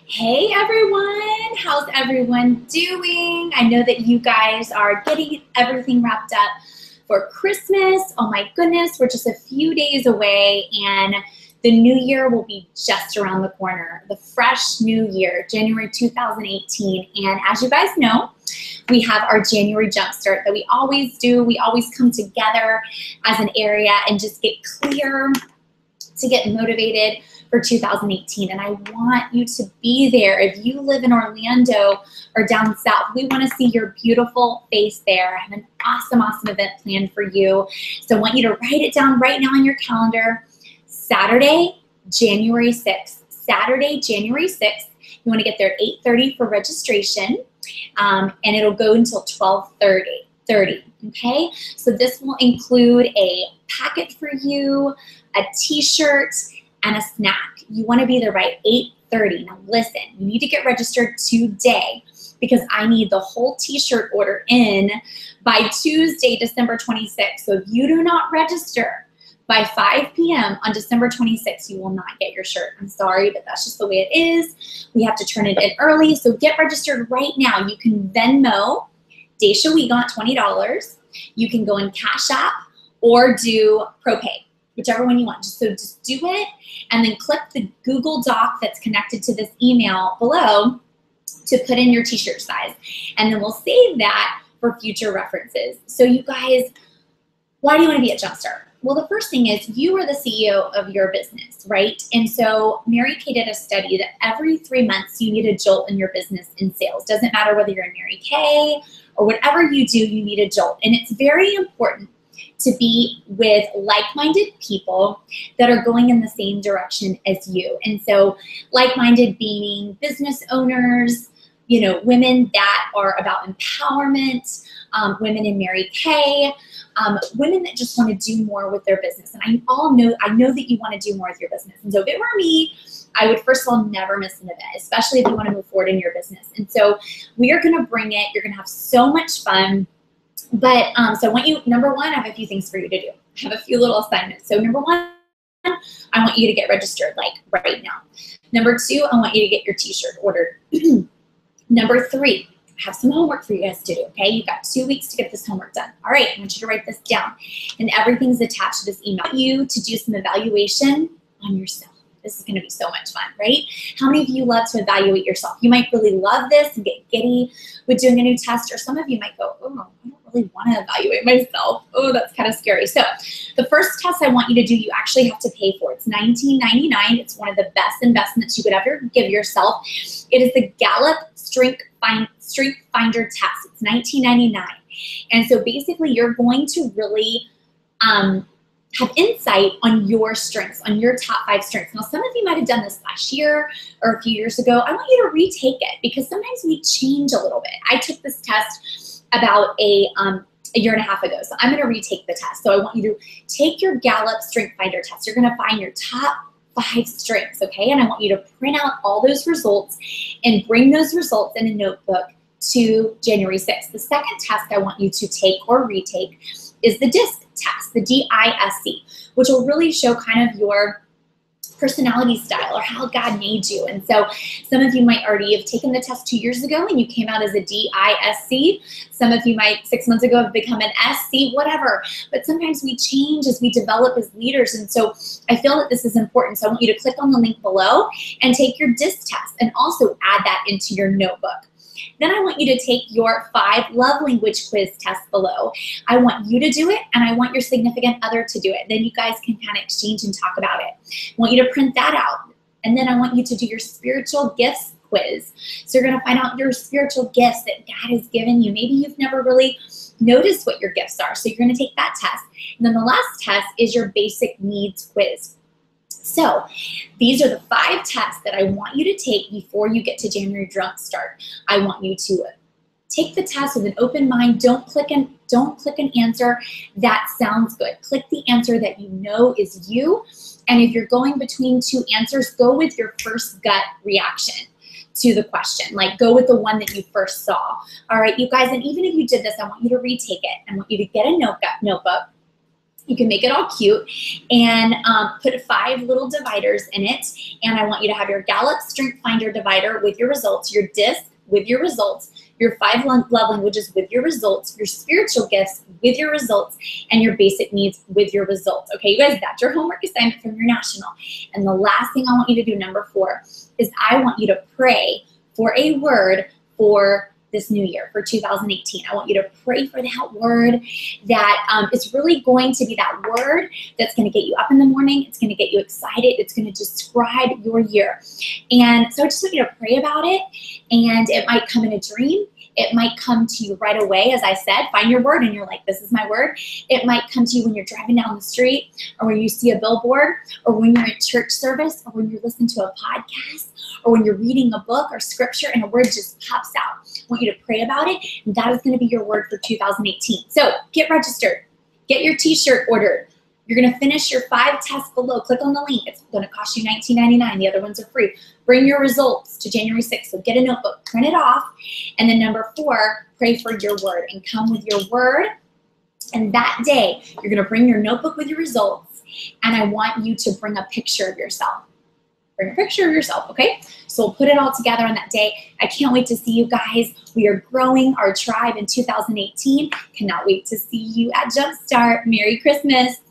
Hey everyone, how's everyone doing? I know that you guys are getting everything wrapped up for Christmas. Oh my goodness, we're just a few days away and the new year will be just around the corner. The fresh new year, January 2018. And as you guys know, we have our January Jumpstart that we always do. We always come together as an area and just get clear to get motivated for 2018, and I want you to be there. If you live in Orlando or down south, we want to see your beautiful face there. I have an awesome event planned for you. So I want you to write it down right now on your calendar. Saturday, January 6th. Saturday, January 6th. You want to get there at 8:30 for registration, and it'll go until 12:30. Okay? So this will include a packet for you, a t-shirt, and a snack. You want to be there by 8:30. Now listen, you need to get registered today because I need the whole t-shirt order in by Tuesday, December 26th. So if you do not register by 5 p.m. on December 26th, you will not get your shirt. I'm sorry, but that's just the way it is. We have to turn it in early, so get registered right now. You can Venmo Dacia Wiegandt $20. You can go in Cash App or do ProPay, whichever one you want. So just do it and then click the Google Doc that's connected to this email below to put in your t-shirt size. And then we'll save that for future references. So you guys, why do you want to be at Jumpstart? Well, the first thing is you are the CEO of your business, right? And so Mary Kay did a study that every 3 months you need a jolt in your business in sales. Doesn't matter whether you're in Mary Kay or whatever you do, you need a jolt. And it's very important to be with like-minded people that are going in the same direction as you. And so like-minded being business owners, you know, women that are about empowerment, women in Mary Kay, women that just want to do more with their business. And I know that you want to do more with your business. And so if it were me, I would first of all never miss an event, especially if you want to move forward in your business. And so we are going to bring it. You're going to have so much fun. But so I want you, number one, I have a few things for you to do. I have a few little assignments. So number one, I want you to get registered like right now. Number two, I want you to get your t-shirt ordered. Number three, I have some homework for you guys to do, okay? You've got 2 weeks to get this homework done. All right, I want you to write this down. And everything's attached to this email. I want you to do some evaluation on yourself. This is going to be so much fun, right? How many of you love to evaluate yourself? You might really love this and get giddy with doing a new test, or some of you might go, oh, I don't really want to evaluate myself. Oh, that's kind of scary. So the first test I want you to do, you actually have to pay for. It's $19.99. It's one of the best investments you could ever give yourself. It is the Gallup Strength Finder test. It's $19.99. And so basically you're going to really have insight on your strengths, on your top 5 strengths. Now, some of you might have done this last year or a few years ago. I want you to retake it because sometimes we change a little bit. I took this test about a year and a half ago, so I'm going to retake the test. So I want you to take your Gallup Strength Finder test. You're going to find your top 5 strengths, okay? And I want you to print out all those results and bring those results in a notebook to January 6th. The second test I want you to take or retake is the DISC test, the D-I-S-C, which will really show kind of your personality style or how God made you. And so some of you might already have taken the test 2 years ago and you came out as a D-I-S-C. Some of you might 6 months ago have become an S-C, whatever. But sometimes we change as we develop as leaders. And so I feel that this is important. So I want you to click on the link below and take your DISC test and also add that into your notebook. Then I want you to take your 5 love language quiz test below. I want you to do it, and I want your significant other to do it. Then you guys can kind of exchange and talk about it. I want you to print that out. And then I want you to do your spiritual gifts quiz. So you're going to find out your spiritual gifts that God has given you. Maybe you've never really noticed what your gifts are. So you're going to take that test. And then the last test is your basic needs quiz. So these are the 5 tests that I want you to take before you get to January Jumpstart. I want you to take the test with an open mind. Don't click an answer that sounds good. Click the answer that you know is you. And if you're going between 2 answers, go with your first gut reaction to the question. Like, go with the one that you first saw. All right, you guys, and even if you did this, I want you to retake it. I want you to get a notebook. You can make it all cute and put 5 little dividers in it. And I want you to have your Gallup Strength Finder divider with your results, your DISC with your results, your 5 love languages with your results, your spiritual gifts with your results, and your basic needs with your results. Okay, you guys, that's your homework assignment from your national. And the last thing I want you to do, number 4, is I want you to pray for a word for this new year, for 2018. I want you to pray for that word that is really going to be that word that's going to get you up in the morning. It's going to get you excited. It's going to describe your year. And so I just want you to pray about it. And it might come in a dream. It might come to you right away. As I said, find your word and you're like, this is my word. It might come to you when you're driving down the street, or when you see a billboard, or when you're in church service, or when you're listening to a podcast, or when you're reading a book or scripture and a word just pops out. I want you to pray about it, and that is going to be your word for 2018. So get registered. Get your t-shirt ordered. You're going to finish your 5 tests below. Click on the link. It's going to cost you $19.99. The other ones are free. Bring your results to January 6th. So get a notebook, print it off. And then number 4, pray for your word and come with your word. And that day, you're going to bring your notebook with your results. And I want you to bring a picture of yourself. Bring a picture of yourself, okay? So we'll put it all together on that day. I can't wait to see you guys. We are growing our tribe in 2018. Cannot wait to see you at Jumpstart. Merry Christmas.